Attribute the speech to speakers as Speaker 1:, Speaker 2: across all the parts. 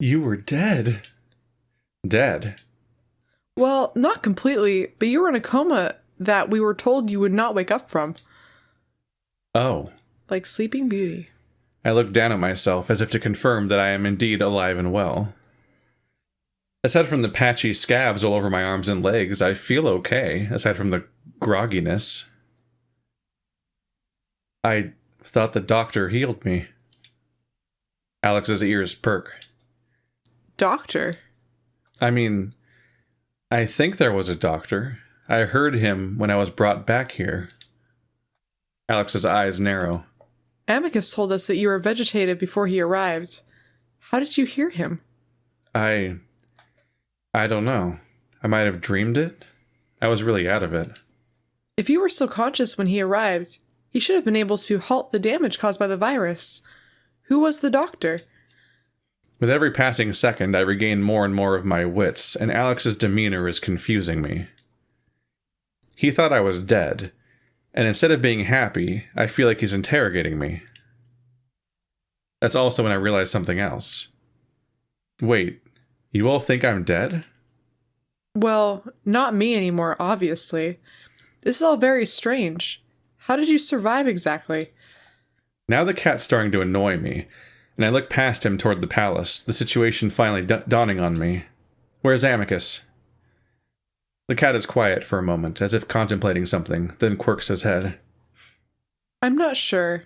Speaker 1: You were dead. Dead?
Speaker 2: Well, not completely, but you were in a coma that we were told you would not wake up from.
Speaker 1: Oh.
Speaker 2: Like Sleeping Beauty.
Speaker 1: I look down at myself as if to confirm that I am indeed alive and well. Aside from the patchy scabs all over my arms and legs, I feel okay, aside from the grogginess. I thought the doctor healed me. Alex's ears perk.
Speaker 2: Doctor?
Speaker 1: I mean, I think there was a doctor. I heard him when I was brought back here. Alex's eyes narrow.
Speaker 2: Amicus told us that you were vegetative before he arrived. How did you hear him?
Speaker 1: I don't know. I might have dreamed it. I was really out of it.
Speaker 2: If you were still conscious when he arrived, he should have been able to halt the damage caused by the virus. Who was the doctor?
Speaker 1: With every passing second, I regain more and more of my wits, and Alex's demeanor is confusing me. He thought I was dead, and instead of being happy, I feel like he's interrogating me. That's also when I realize something else. Wait, you all think I'm dead?
Speaker 2: Well, not me anymore, obviously. This is all very strange. How did you survive exactly?
Speaker 1: Now the cat's starting to annoy me, and I look past him toward the palace, the situation finally dawning on me. Where's Amicus? The cat is quiet for a moment, as if contemplating something, then quirks his head.
Speaker 2: I'm not sure.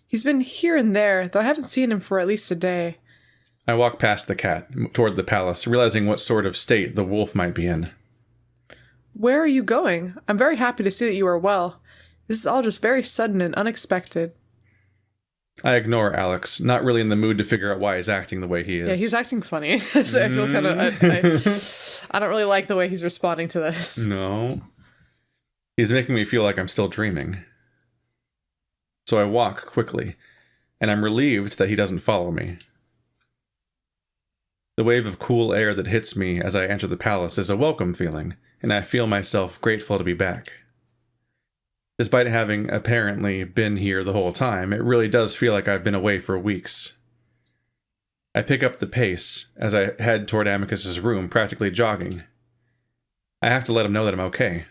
Speaker 2: He's been here and there, though I haven't seen him for at least a day.
Speaker 1: I walk past the cat, toward the palace, realizing what sort of state the wolf might be in.
Speaker 2: Where are you going? I'm very happy to see that you are well. This is all just very sudden and unexpected.
Speaker 1: I ignore Alex, not really in the mood to figure out why he's acting the way he is.
Speaker 2: Yeah, he's acting funny. So I feel kind of... I don't really like the way he's responding to this.
Speaker 1: No. He's making me feel like I'm still dreaming. So I walk quickly, and I'm relieved that he doesn't follow me. The wave of cool air that hits me as I enter the palace is a welcome feeling, and I feel myself grateful to be back. Despite having apparently been here the whole time, it really does feel like I've been away for weeks. I pick up the pace as I head toward Amicus's room, practically jogging. I have to let him know that I'm okay.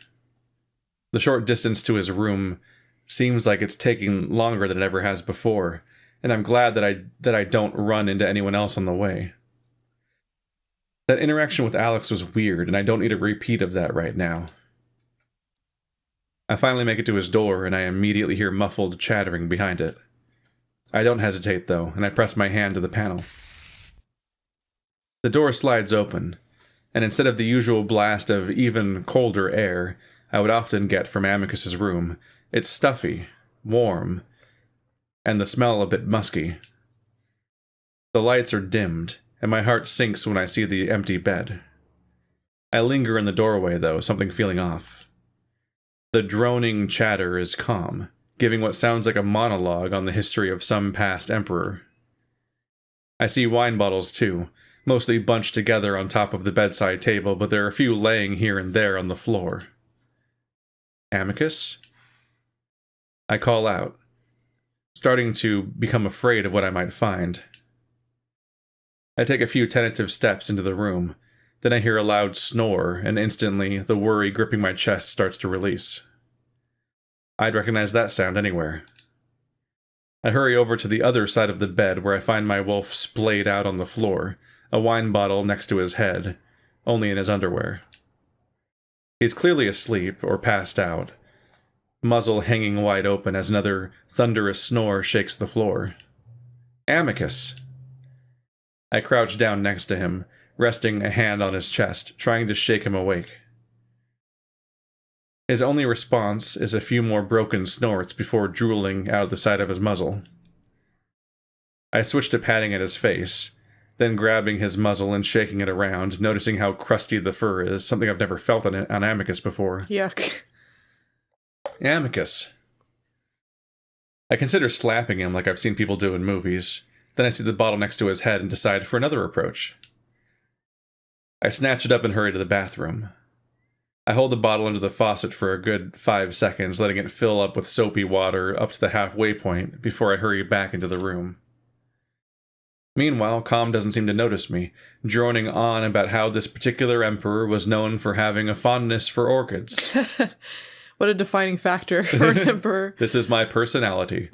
Speaker 1: The short distance to his room seems like it's taking longer than it ever has before, and I'm glad that I don't run into anyone else on the way. That interaction with Alex was weird, and I don't need a repeat of that right now. I finally make it to his door, and I immediately hear muffled chattering behind it. I don't hesitate, though, and I press my hand to the panel. The door slides open, and instead of the usual blast of even colder air I would often get from Amicus's room, it's stuffy, warm, and the smell a bit musky. The lights are dimmed, and my heart sinks when I see the empty bed. I linger in the doorway, though, something feeling off. The droning chatter is calm, giving what sounds like a monologue on the history of some past emperor. I see wine bottles, too, mostly bunched together on top of the bedside table, but there are a few laying here and there on the floor. Amicus? I call out, starting to become afraid of what I might find. I take a few tentative steps into the room, then I hear a loud snore, and instantly the worry gripping my chest starts to release. I'd recognize that sound anywhere. I hurry over to the other side of the bed where I find my wolf splayed out on the floor, a wine bottle next to his head, only in his underwear. He's clearly asleep or passed out, muzzle hanging wide open as another thunderous snore shakes the floor. Amicus! I crouch down next to him, resting a hand on his chest, trying to shake him awake. His only response is a few more broken snorts before drooling out the side of his muzzle. I switch to patting at his face, then grabbing his muzzle and shaking it around, noticing how crusty the fur is, something I've never felt on Amicus before.
Speaker 2: Yuck.
Speaker 1: Amicus. I consider slapping him like I've seen people do in movies. Then I see the bottle next to his head and decide for another approach. I snatch it up and hurry to the bathroom. I hold the bottle under the faucet for a good 5 seconds, letting it fill up with soapy water up to the halfway point before I hurry back into the room. Meanwhile, Calm doesn't seem to notice me, droning on about how this particular emperor was known for having a fondness for orchids.
Speaker 2: What a defining factor for an emperor.
Speaker 1: This is my personality.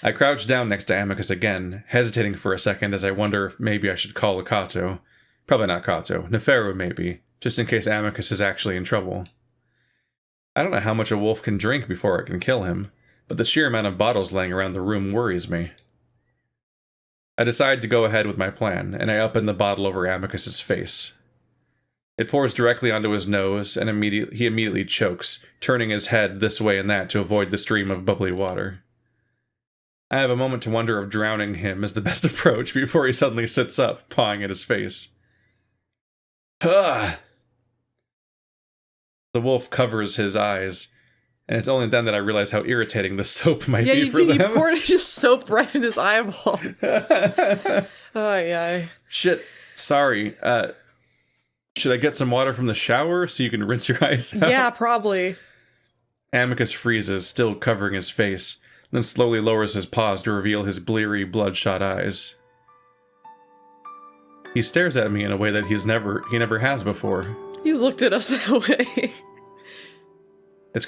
Speaker 1: I crouch down next to Amicus again, hesitating for a second as I wonder if maybe I should call a Kato. Probably not Kato. Neferu, maybe, just in case Amicus is actually in trouble. I don't know how much a wolf can drink before it can kill him, but the sheer amount of bottles laying around the room worries me. I decide to go ahead with my plan, and I open the bottle over Amicus's face. It pours directly onto his nose, and he immediately chokes, turning his head this way and that to avoid the stream of bubbly water. I have a moment to wonder if drowning him is the best approach before he suddenly sits up, pawing at his face. Ugh! The wolf covers his eyes, and it's only then that I realize how irritating the soap might be for them.
Speaker 2: Yeah, you poured just soap right in his eyeball. Oh, yeah.
Speaker 1: Shit, sorry. Should I get some water from the shower so you can rinse your eyes out?
Speaker 2: Yeah, probably.
Speaker 1: Amicus freezes, still covering his face, then slowly lowers his paws to reveal his bleary, bloodshot eyes. He stares at me in a way that he never has before.
Speaker 2: He's looked at us that way.
Speaker 1: It's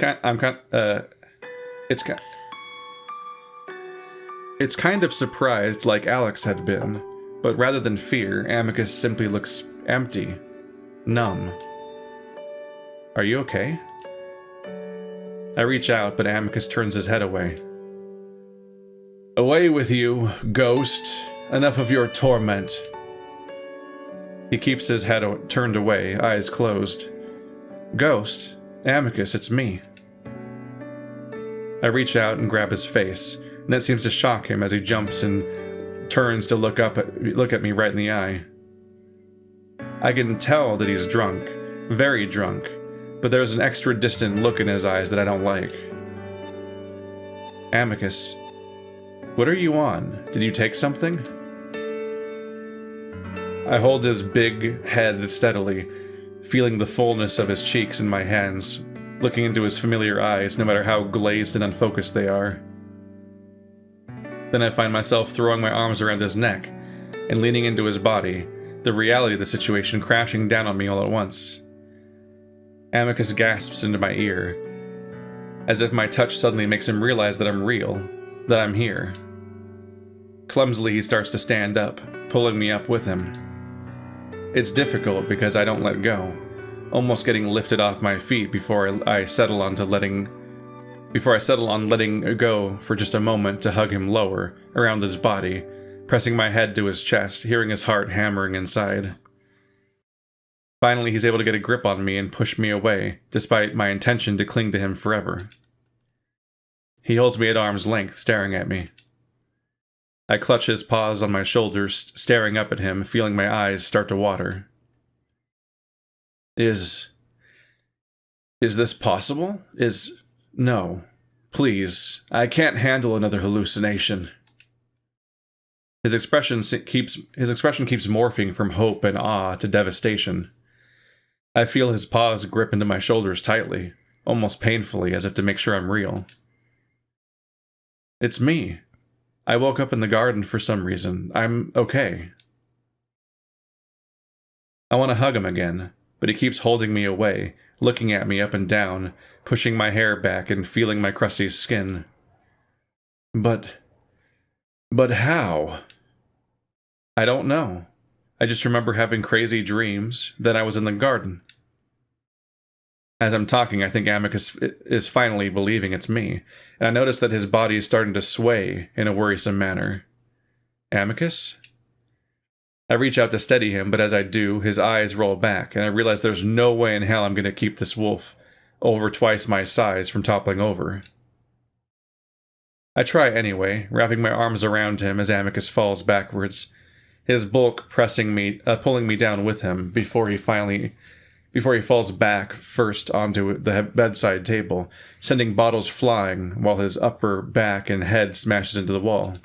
Speaker 1: kind of surprised like Alex had been, but rather than fear, Amicus simply looks empty, numb. Are you okay? I reach out, but Amicus turns his head away. Away with you, ghost. Enough of your torment. He keeps his head turned away, eyes closed. Ghost? Amicus, it's me. I reach out and grab his face, and that seems to shock him as he jumps and turns to look at me right in the eye. I can tell that he's drunk, very drunk, but there's an extra distant look in his eyes that I don't like. Amicus, what are you on? Did you take something? I hold his big head steadily, feeling the fullness of his cheeks in my hands, looking into his familiar eyes, no matter how glazed and unfocused they are. Then I find myself throwing my arms around his neck and leaning into his body, the reality of the situation crashing down on me all at once. Amicus gasps into my ear, as if my touch suddenly makes him realize that I'm real, that I'm here. Clumsily, he starts to stand up, pulling me up with him. It's difficult because I don't let go, almost getting lifted off my feet before I settle on letting go for just a moment to hug him lower, around his body, pressing my head to his chest, hearing his heart hammering inside. Finally, he's able to get a grip on me and push me away, despite my intention to cling to him forever. He holds me at arm's length, staring at me. I clutch his paws on my shoulders, staring up at him, feeling my eyes start to water. Is this possible? No. Please. I can't handle another hallucination. His expression keeps morphing from hope and awe to devastation. I feel his paws grip into my shoulders tightly, almost painfully, as if to make sure I'm real. It's me. I woke up in the garden for some reason. I'm okay. I want to hug him again, but he keeps holding me away, looking at me up and down, pushing my hair back and feeling my crusty skin. But how? I don't know. I just remember having crazy dreams, then I was in the garden. As I'm talking, I think Amicus is finally believing it's me, and I notice that his body is starting to sway in a worrisome manner. Amicus? I reach out to steady him, but as I do, his eyes roll back, and I realize there's no way in hell I'm going to keep this wolf, over twice my size, from toppling over. I try anyway, wrapping my arms around him as Amicus falls backwards, his bulk pulling me down with him before he falls back first onto the bedside table, sending bottles flying while his upper back and head smashes into the wall.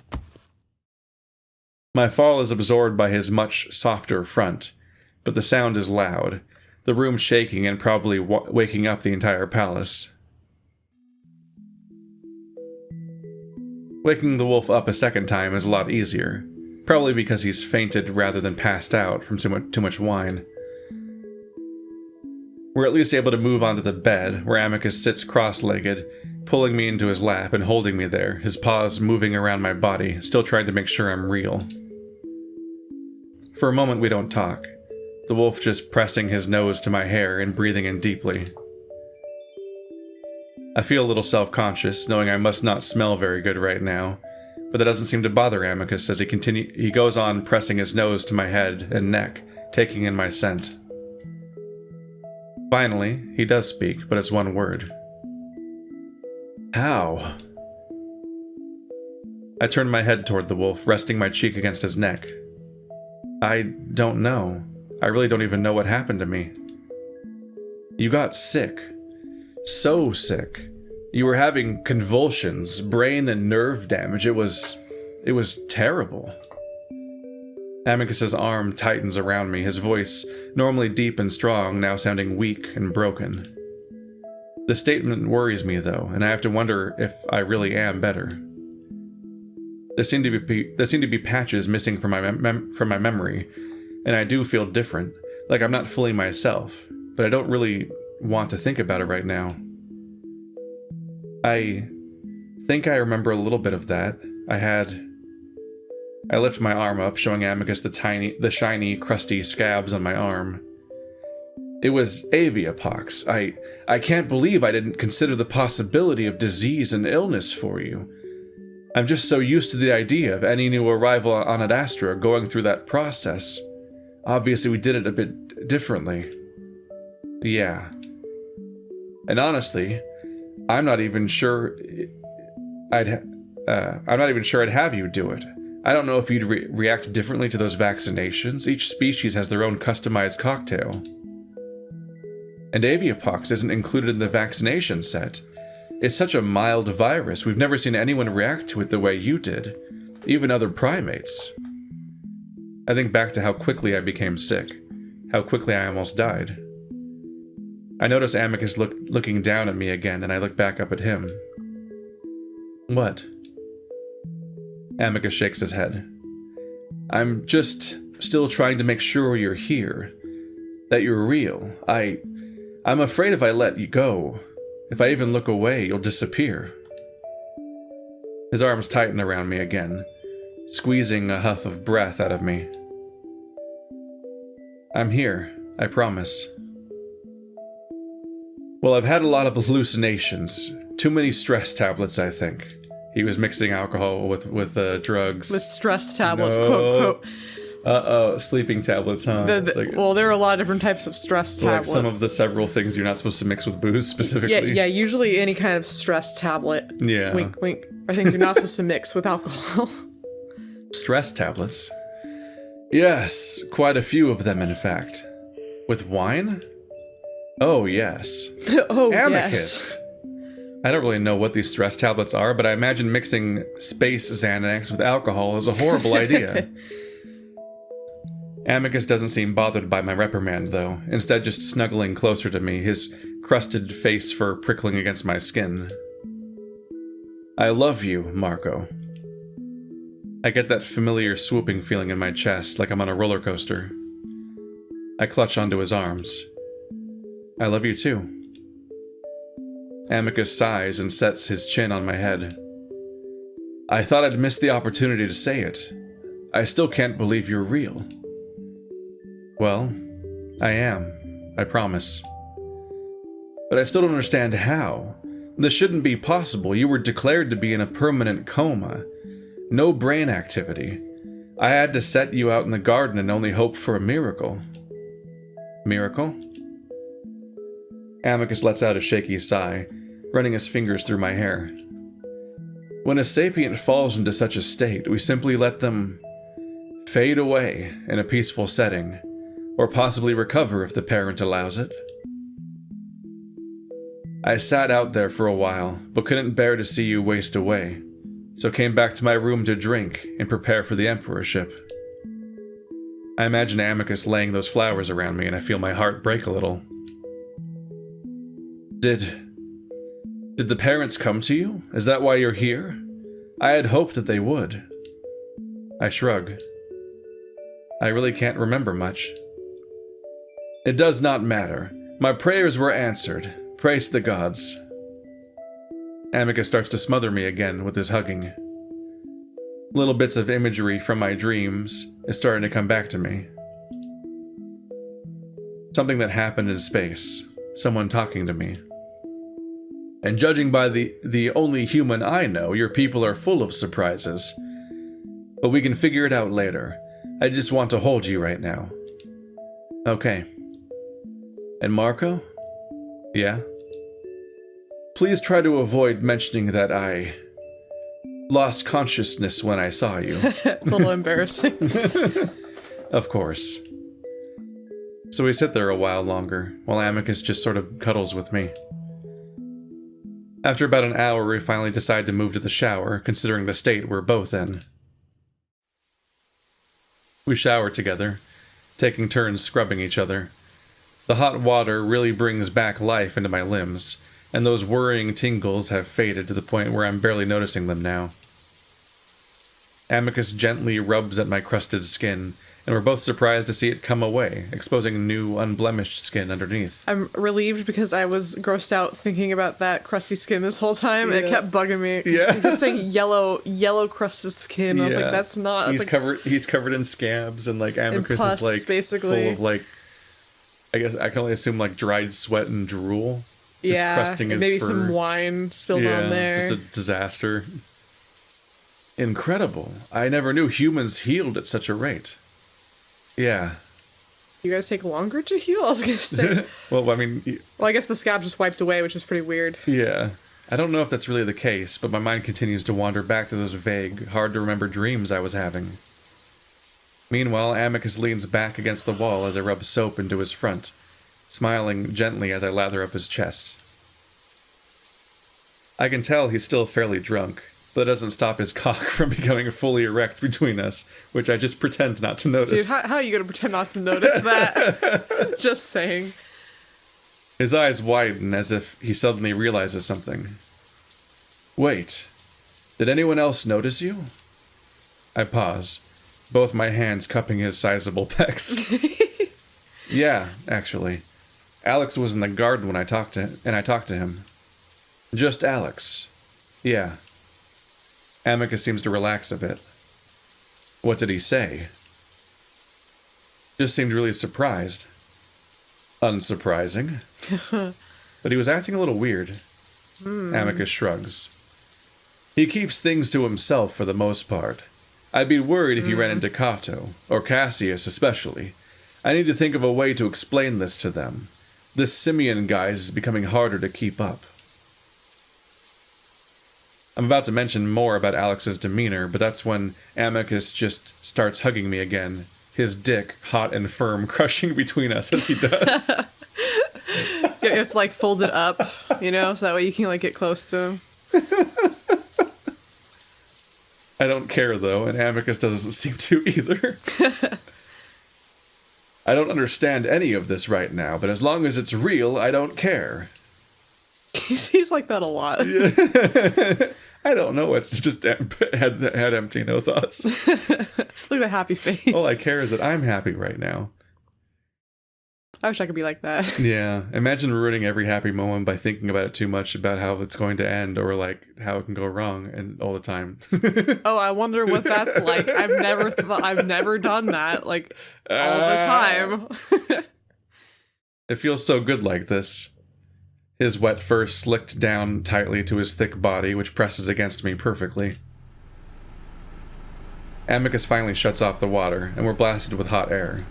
Speaker 1: My fall is absorbed by his much softer front, but the sound is loud, the room shaking and probably waking up the entire palace. Waking the wolf up a second time is a lot easier, probably because he's fainted rather than passed out from too much wine. We're at least able to move onto the bed, where Amicus sits cross-legged, pulling me into his lap and holding me there, his paws moving around my body, still trying to make sure I'm real. For a moment we don't talk, the wolf just pressing his nose to my hair and breathing in deeply. I feel a little self-conscious, knowing I must not smell very good right now, but that doesn't seem to bother Amicus as he goes on pressing his nose to my head and neck, taking in my scent. Finally, he does speak, but it's one word. How? I turn my head toward the wolf, resting my cheek against his neck. I don't know. I really don't even know what happened to me. You got sick. So sick. You were having convulsions, brain and nerve damage. It was terrible. Amicus's arm tightens around me, his voice, normally deep and strong, now sounding weak and broken. The statement worries me, though, and I have to wonder if I really am better. There seem to be patches missing from my memory, and I do feel different, like I'm not fully myself, but I don't really want to think about it right now. I think I remember a little bit of that. I lift my arm up, showing Amicus the shiny, crusty scabs on my arm. It was aviapox. I can't believe I didn't consider the possibility of disease and illness for you. I'm just so used to the idea of any new arrival on Adastra going through that process. Obviously, we did it a bit differently. Yeah. And honestly, I'm not even sure I'd have you do it. I don't know if you'd react differently to those vaccinations. Each species has their own customized cocktail. And aviapox isn't included in the vaccination set. It's such a mild virus, we've never seen anyone react to it the way you did, even other primates. I think back to how quickly I became sick, how quickly I almost died. I notice Amicus looking down at me again, and I look back up at him. What? Amicus shakes his head. I'm just still trying to make sure you're here, that you're real. I'm afraid if I let you go, if I even look away, you'll disappear. His arms tighten around me again, squeezing a huff of breath out of me. I'm here, I promise. Well, I've had a lot of hallucinations. Too many stress tablets, I think. He was mixing alcohol with drugs.
Speaker 2: With stress tablets,
Speaker 1: No.
Speaker 2: quote.
Speaker 1: Sleeping tablets, huh?
Speaker 2: Well, there are a lot of different types of stress tablets.
Speaker 1: Like some of the several things you're not supposed to mix with booze, specifically.
Speaker 2: Yeah, usually any kind of stress tablet.
Speaker 1: Yeah.
Speaker 2: Wink, wink. Are things you're not supposed to mix with alcohol.
Speaker 1: Stress tablets? Yes, quite a few of them, in fact. With wine? Oh, yes.
Speaker 2: Oh,
Speaker 1: Amicus.
Speaker 2: yes.
Speaker 1: I don't really know what these stress tablets are, but I imagine mixing space Xanax with alcohol is a horrible idea. Amicus doesn't seem bothered by my reprimand, though, instead just snuggling closer to me, his crusted face fur prickling against my skin. I love you, Marco. I get that familiar swooping feeling in my chest, like I'm on a roller coaster. I clutch onto his arms. I love you too. Amicus sighs and sets his chin on my head. I thought I'd missed the opportunity to say it. I still can't believe you're real. Well, I am, I promise. But I still don't understand how. This shouldn't be possible. You were declared to be in a permanent coma. No brain activity. I had to set you out in the garden and only hope for a miracle. Miracle? Amicus lets out a shaky sigh, running his fingers through my hair. When a sapient falls into such a state, we simply let them fade away in a peaceful setting, or possibly recover if the parent allows it. I sat out there for a while, but couldn't bear to see you waste away, so came back to my room to drink and prepare for the emperorship. I imagine Amicus laying those flowers around me, and I feel my heart break a little. Did the parents come to you? Is that why you're here? I had hoped that they would. I shrug. I really can't remember much. It does not matter. My prayers were answered. Praise the gods. Amicus starts to smother me again with his hugging. Little bits of imagery from my dreams is starting to come back to me. Something that happened in space. Someone talking to me. And judging by the only human I know, your people are full of surprises. But we can figure it out later. I just want to hold you right now. Okay. And Marco? Yeah? Please try to avoid mentioning that I lost consciousness when I saw you.
Speaker 2: It's a little embarrassing.
Speaker 1: Of course. So we sit there a while longer, while Amicus just sort of cuddles with me. After about an hour, we finally decide to move to the shower, considering the state we're both in. We shower together, taking turns scrubbing each other. The hot water really brings back life into my limbs, and those worrying tingles have faded to the point where I'm barely noticing them now. Amicus gently rubs at my crusted skin, and we're both surprised to see it come away, exposing new, unblemished skin underneath.
Speaker 2: I'm relieved because I was grossed out thinking about that crusty skin this whole time. Yeah. It kept bugging me.
Speaker 1: Yeah.
Speaker 2: He kept saying yellow crusted skin. Yeah. I was like, that's not...
Speaker 1: He's covered in scabs, and like Amicus
Speaker 2: pus,
Speaker 1: is like
Speaker 2: basically
Speaker 1: full of like, I guess I can only assume like dried sweat and drool. Just crusting his
Speaker 2: maybe
Speaker 1: fur.
Speaker 2: Some wine spilled on there.
Speaker 1: Just a disaster. Incredible. I never knew humans healed at such a rate. Yeah.
Speaker 2: You guys take longer to heal? I was going to say.
Speaker 1: Well, I mean...
Speaker 2: Well, I guess the scab just wiped away, which is pretty weird.
Speaker 1: Yeah. I don't know if that's really the case, but my mind continues to wander back to those vague, hard-to-remember dreams I was having. Meanwhile, Amicus leans back against the wall as I rub soap into his front, smiling gently as I lather up his chest. I can tell he's still fairly drunk, but it doesn't stop his cock from becoming fully erect between us, which I just pretend not to notice.
Speaker 2: Dude, how are you going to pretend not to notice that? Just saying.
Speaker 1: His eyes widen as if he suddenly realizes something. Wait, did anyone else notice you? I pause, both my hands cupping his sizable pecs. Yeah, actually. Alex was in the garden when I talked to him. Just Alex. Yeah. Amicus seems to relax a bit. What did he say? Just seemed really surprised. Unsurprising. But he was acting a little weird. Amicus shrugs. He keeps things to himself for the most part. I'd be worried if he ran into Cato, or Cassius especially. I need to think of a way to explain this to them. This Simeon guy is becoming harder to keep up. I'm about to mention more about Alex's demeanor, but that's when Amicus just starts hugging me again, his dick hot and firm crushing between us as he does.
Speaker 2: It's like folded up, so that way you can like get close to him.
Speaker 1: I don't care though, and Amicus doesn't seem to either. I don't understand any of this right now, but as long as it's real, I don't care.
Speaker 2: He's like that a lot.
Speaker 1: Yeah. I don't know. It's just had empty, no thoughts.
Speaker 2: Look at the happy face.
Speaker 1: All I care is that I'm happy right now.
Speaker 2: I wish I could be like that.
Speaker 1: Yeah. Imagine ruining every happy moment by thinking about it too much about how it's going to end or like how it can go wrong and all the time.
Speaker 2: Oh, I wonder what that's like. I've never done that like all the time.
Speaker 1: It feels so good like this. His wet fur slicked down tightly to his thick body, which presses against me perfectly. Amicus finally shuts off the water, and we're blasted with hot air.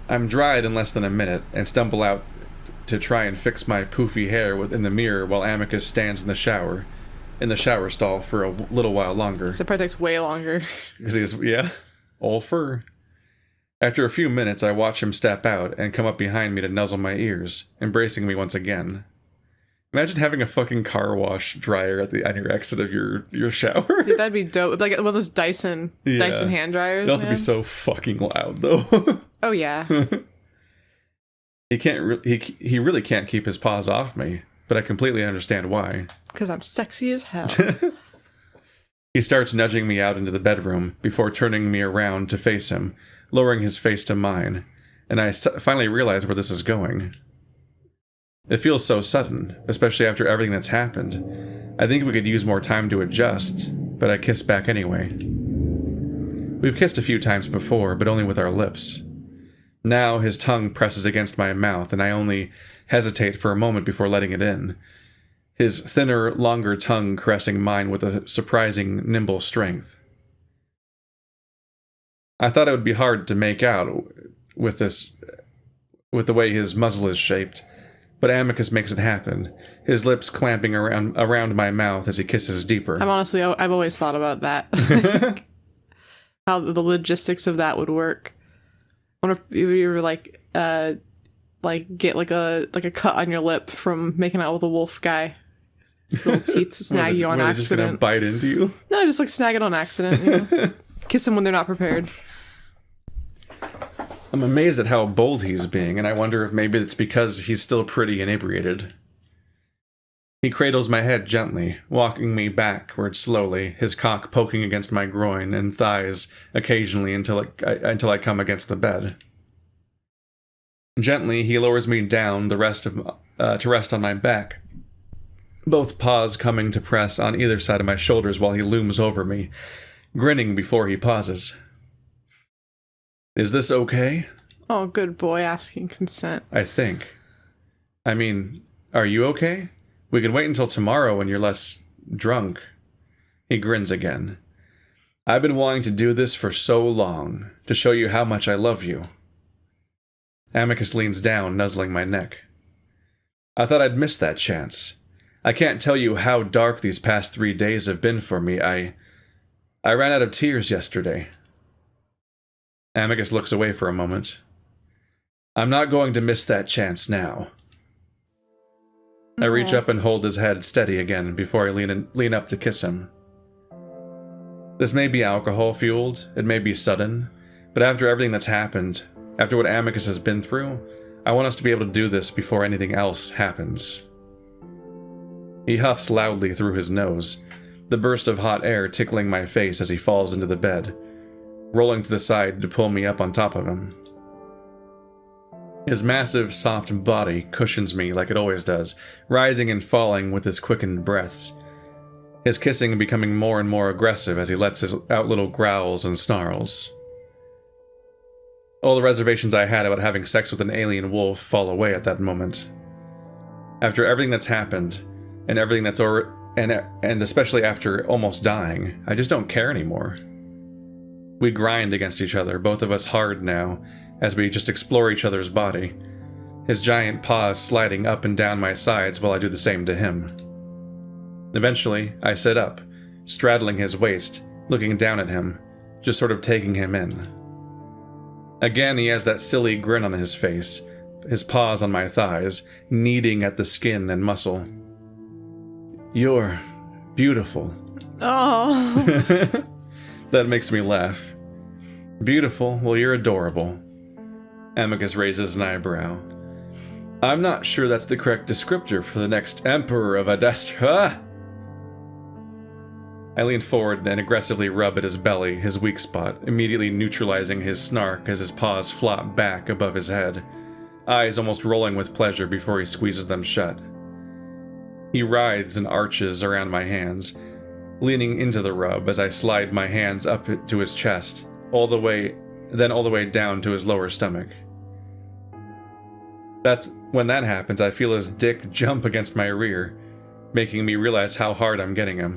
Speaker 1: I'm dried in less than a minute, and stumble out to try and fix my poofy hair in the mirror while Amicus stands in the shower stall for a little while longer.
Speaker 2: So it probably takes way longer.
Speaker 1: Because he's, all fur. After a few minutes, I watch him step out and come up behind me to nuzzle my ears, embracing me once again. Imagine having a fucking car wash dryer on your exit of your shower.
Speaker 2: Dude, that'd be dope. Like one of those Dyson hand dryers.
Speaker 1: It'd also be so fucking loud, though.
Speaker 2: Oh, yeah.
Speaker 1: He really can't keep his paws off me, but I completely understand why.
Speaker 2: Because I'm sexy as hell.
Speaker 1: He starts nudging me out into the bedroom before turning me around to face him, lowering his face to mine, and I finally realize where this is going. It feels so sudden, especially after everything that's happened. I think we could use more time to adjust, but I kiss back anyway. We've kissed a few times before, but only with our lips. Now his tongue presses against my mouth, and I only hesitate for a moment before letting it in. His thinner, longer tongue caressing mine with a surprising, nimble strength. I thought it would be hard to make out with the way his muzzle is shaped, but Amicus makes it happen, his lips clamping around my mouth as he kisses deeper.
Speaker 2: I've always thought about that. How the logistics of that would work. I wonder if you were get like a cut on your lip from making out with a wolf guy. His little teeth snag you on accident.
Speaker 1: Just gonna bite into you?
Speaker 2: No, just like snag it on accident. You know? Kiss them when they're not prepared.
Speaker 1: I'm amazed at how bold he's being, and I wonder if maybe it's because he's still pretty inebriated. He cradles my head gently, walking me backward slowly, his cock poking against my groin and thighs occasionally until I come against the bed. Gently, he lowers me down to rest on my back, both paws coming to press on either side of my shoulders while he looms over me, grinning before he pauses. Is this okay?
Speaker 2: Oh, good boy, asking consent.
Speaker 1: I think. I mean, are you okay? We can wait until tomorrow when you're less drunk. He grins again. I've been wanting to do this for so long, to show you how much I love you. Amicus leans down, nuzzling my neck. I thought I'd missed that chance. I can't tell you how dark these past 3 days have been for me. I ran out of tears yesterday. Amicus looks away for a moment. I'm not going to miss that chance now. I reach up and hold his head steady again before I lean up to kiss him. This may be alcohol-fueled, it may be sudden, but after everything that's happened, after what Amicus has been through, I want us to be able to do this before anything else happens. He huffs loudly through his nose, the burst of hot air tickling my face as he falls into the bed, rolling to the side to pull me up on top of him. His massive, soft body cushions me like it always does, rising and falling with his quickened breaths, his kissing becoming more and more aggressive as he lets out little growls and snarls. All the reservations I had about having sex with an alien wolf fall away at that moment. After everything that's happened, and everything that's and especially after almost dying, I just don't care anymore. We grind against each other, both of us hard now, as we just explore each other's body, his giant paws sliding up and down my sides while I do the same to him. Eventually, I sit up, straddling his waist, looking down at him, just sort of taking him in. Again, he has that silly grin on his face, his paws on my thighs, kneading at the skin and muscle. You're beautiful.
Speaker 2: Oh.
Speaker 1: That makes me laugh. Beautiful? Well, you're adorable. Amicus raises an eyebrow. I'm not sure that's the correct descriptor for the next Emperor of Adastra. I lean forward and aggressively rub at his belly, his weak spot, immediately neutralizing his snark as his paws flop back above his head, eyes almost rolling with pleasure before he squeezes them shut. He writhes and arches around my hands, leaning into the rub as I slide my hands up to his chest, all the way down to his lower stomach. When that happens, I feel his dick jump against my rear, making me realize how hard I'm getting him.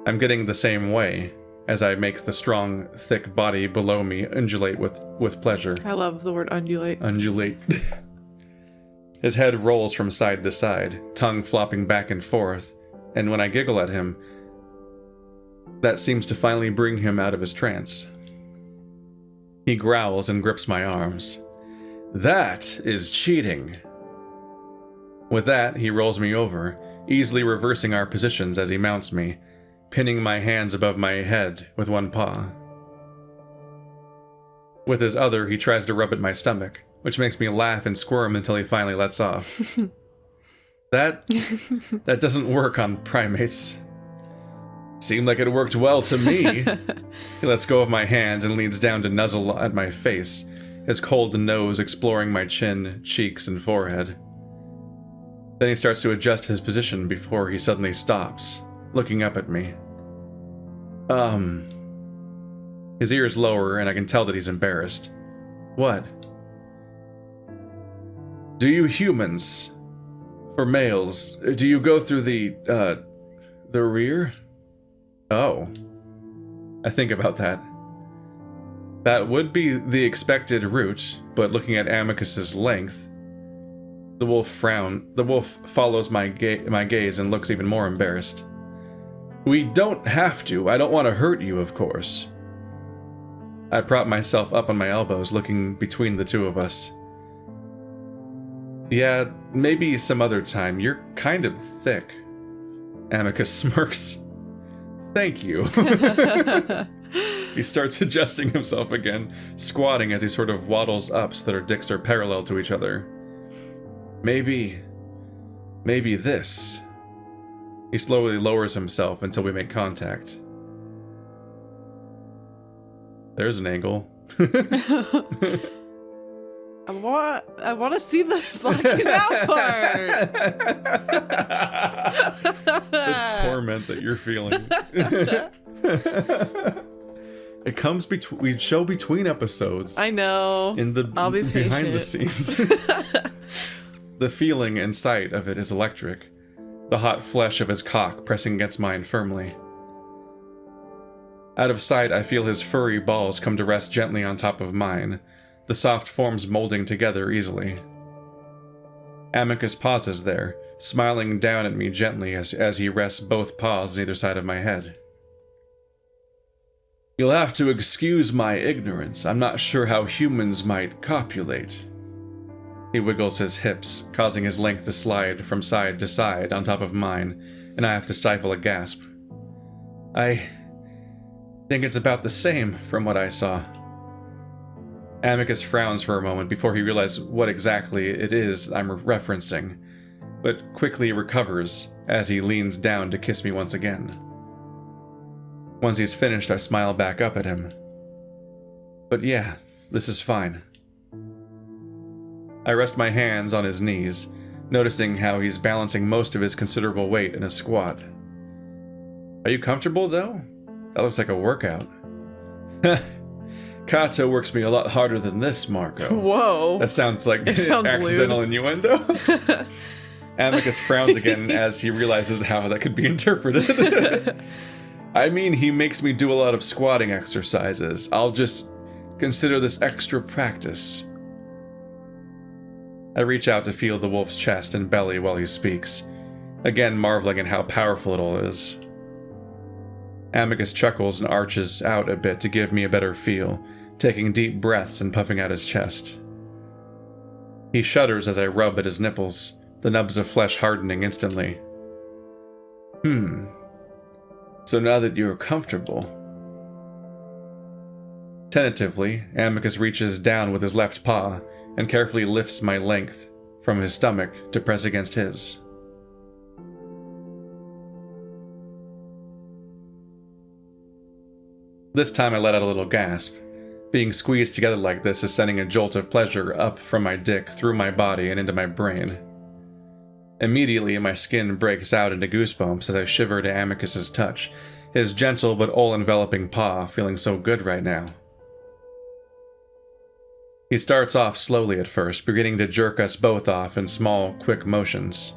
Speaker 1: I'm getting the same way, as I make the strong, thick body below me undulate with pleasure.
Speaker 2: I love the word undulate.
Speaker 1: Undulate. His head rolls from side to side, tongue flopping back and forth, and when I giggle at him, that seems to finally bring him out of his trance. He growls and grips my arms. That is cheating. With that, he rolls me over, easily reversing our positions as he mounts me, pinning my hands above my head with one paw. With his other, he tries to rub at my stomach, which makes me laugh and squirm until he finally lets off. That doesn't work on primates. Seemed like it worked well to me. He lets go of my hands and leans down to nuzzle at my face, his cold nose exploring my chin, cheeks, and forehead. Then he starts to adjust his position before he suddenly stops, looking up at me. His ears lower, and I can tell that he's embarrassed. What? Do you humans, for males, do you go through the rear? Oh. I think about that. That would be the expected route, but looking at Amicus's length, the wolf follows my gaze and looks even more embarrassed. We don't have to. I don't want to hurt you, of course. I prop myself up on my elbows, looking between the two of us. Yeah, maybe some other time. You're kind of thick. Amicus smirks. Thank you. He starts adjusting himself again, squatting as he sort of waddles up so that our dicks are parallel to each other. Maybe this. He slowly lowers himself until we make contact. There's an angle.
Speaker 2: I want to see the fucking out part.
Speaker 1: The torment that you're feeling. It comes we show between episodes.
Speaker 2: I know. I'll be
Speaker 1: behind
Speaker 2: patient.
Speaker 1: the scenes. The feeling and sight of it is electric. The hot flesh of his cock pressing against mine firmly. Out of sight, I feel his furry balls come to rest gently on top of mine, the soft forms molding together easily. Amicus pauses there, smiling down at me gently as he rests both paws on either side of my head. You'll have to excuse my ignorance. I'm not sure how humans might copulate. He wiggles his hips, causing his length to slide from side to side on top of mine, and I have to stifle a gasp. I think it's about the same from what I saw. Amicus frowns for a moment before he realizes what exactly it is I'm referencing, but quickly recovers as he leans down to kiss me once again. Once he's finished, I smile back up at him. But yeah, this is fine. I rest my hands on his knees, noticing how he's balancing most of his considerable weight in a squat. Are you comfortable, though? That looks like a workout. Kato works me a lot harder than this, Marco.
Speaker 2: Whoa.
Speaker 1: That sounds like
Speaker 2: It sounds
Speaker 1: accidental
Speaker 2: lewd.
Speaker 1: innuendo. Amicus frowns again as he realizes how that could be interpreted. I mean, he makes me do a lot of squatting exercises. I'll just consider this extra practice. I reach out to feel the wolf's chest and belly while he speaks, again marveling at how powerful it all is. Amicus chuckles and arches out a bit to give me a better feel, taking deep breaths and puffing out his chest. He shudders as I rub at his nipples, the nubs of flesh hardening instantly. So now that you're comfortable... Tentatively, Amicus reaches down with his left paw and carefully lifts my length from his stomach to press against his. This time I let out a little gasp. Being squeezed together like this is sending a jolt of pleasure up from my dick through my body and into my brain. Immediately, my skin breaks out into goosebumps as I shiver to Amicus's touch, his gentle but all-enveloping paw feeling so good right now. He starts off slowly at first, beginning to jerk us both off in small, quick motions.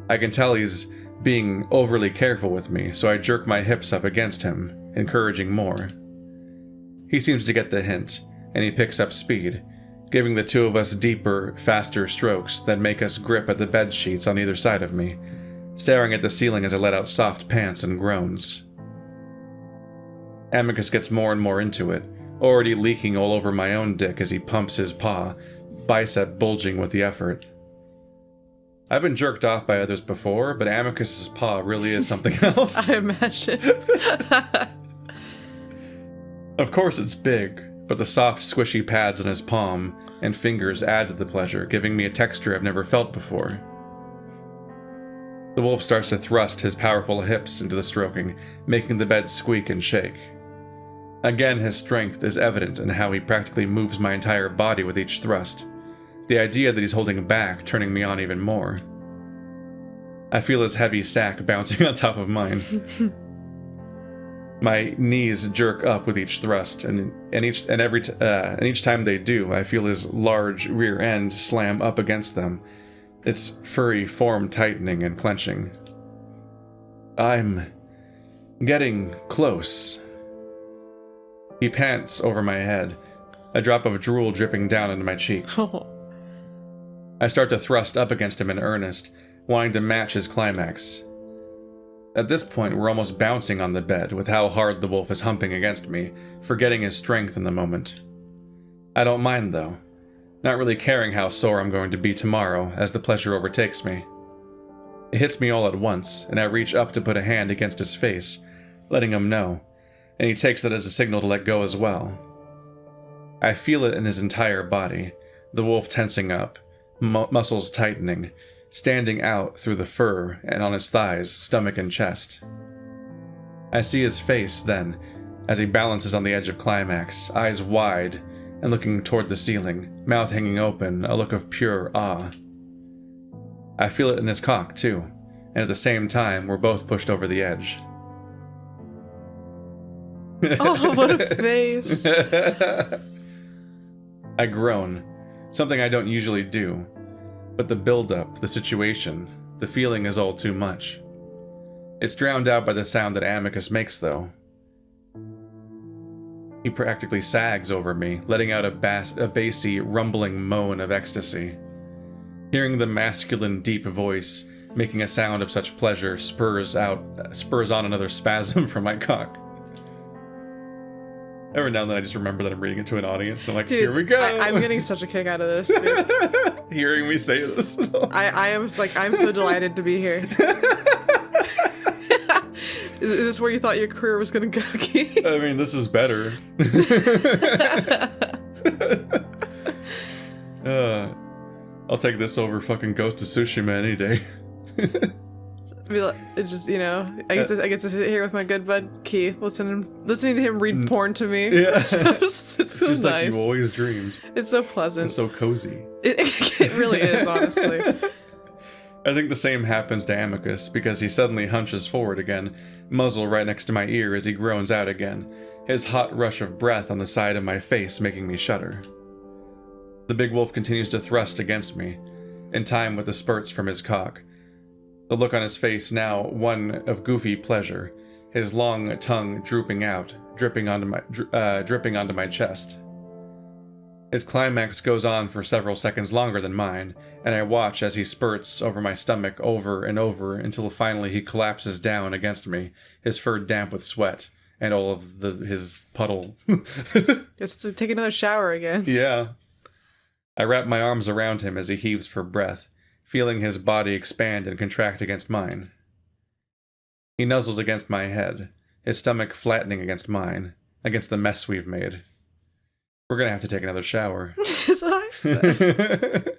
Speaker 1: I can tell he's being overly careful with me, so I jerk my hips up against him, encouraging more. He seems to get the hint, and he picks up speed, giving the two of us deeper, faster strokes that make us grip at the bed sheets on either side of me, staring at the ceiling as I let out soft pants and groans. Amicus gets more and more into it, already leaking all over my own dick as he pumps his paw, bicep bulging with the effort. I've been jerked off by others before, but Amicus's paw really is something else.
Speaker 2: I imagine.
Speaker 1: Of course it's big, but the soft, squishy pads on his palm and fingers add to the pleasure, giving me a texture I've never felt before. The wolf starts to thrust his powerful hips into the stroking, making the bed squeak and shake. Again, his strength is evident in how he practically moves my entire body with each thrust. The idea that he's holding back turning me on even more. I feel his heavy sack bouncing on top of mine. My knees jerk up with each thrust, and each time they do, I feel his large rear end slam up against them, its furry form tightening and clenching. I'm getting close. He pants over my head, a drop of drool dripping down into my cheek. I start to thrust up against him in earnest, wanting to match his climax. At this point, we're almost bouncing on the bed with how hard the wolf is humping against me, forgetting his strength in the moment. I don't mind, though, not really caring how sore I'm going to be tomorrow as the pleasure overtakes me. It hits me all at once, and I reach up to put a hand against his face, letting him know, and he takes that as a signal to let go as well. I feel it in his entire body, the wolf tensing up, muscles tightening, standing out through the fur and on his thighs, stomach, and chest. I see his face then, as he balances on the edge of climax, eyes wide and looking toward the ceiling, mouth hanging open, a look of pure awe. I feel it in his cock, too, and at the same time, we're both pushed over the edge.
Speaker 2: Oh, what a face.
Speaker 1: I groan, something I don't usually do. But the build-up, the situation, the feeling is all too much. It's drowned out by the sound that Amicus makes, though. He practically sags over me, letting out a bassy, rumbling moan of ecstasy. Hearing the masculine, deep voice making a sound of such pleasure spurs on another spasm from my cock. Every now and then I just remember that I'm reading it to an audience, and I'm like,
Speaker 2: dude,
Speaker 1: here we go!
Speaker 2: I'm getting such a kick out of this, dude.
Speaker 1: Hearing me say this.
Speaker 2: I'm so delighted to be here. Is this where you thought your career was going to go, Keith?
Speaker 1: I mean, this is better. I'll take this over fucking Ghost of Tsushima any day.
Speaker 2: It just, I get to sit here with my good bud Keith, listening to him read porn to me.
Speaker 1: Yeah.
Speaker 2: It's so
Speaker 1: just
Speaker 2: nice.
Speaker 1: like you always dreamed.
Speaker 2: It's so pleasant.
Speaker 1: It's so cozy.
Speaker 2: It really is, honestly.
Speaker 1: I think the same happens to Amicus, because he suddenly hunches forward again, muzzle right next to my ear as he groans out again, his hot rush of breath on the side of my face making me shudder. The big wolf continues to thrust against me, in time with the spurts from his cock. The look on his face now one of goofy pleasure, his long tongue drooping out, dripping onto my chest. His climax goes on for several seconds longer than mine, and I watch as he spurts over my stomach over and over until finally he collapses down against me, his fur damp with sweat, and all of his puddle.
Speaker 2: Just to take another shower again.
Speaker 1: Yeah. I wrap my arms around him as he heaves for breath, feeling his body expand and contract against mine. He nuzzles against my head, his stomach flattening against mine, against the mess we've made. We're gonna have to take another shower.
Speaker 2: That's what I said.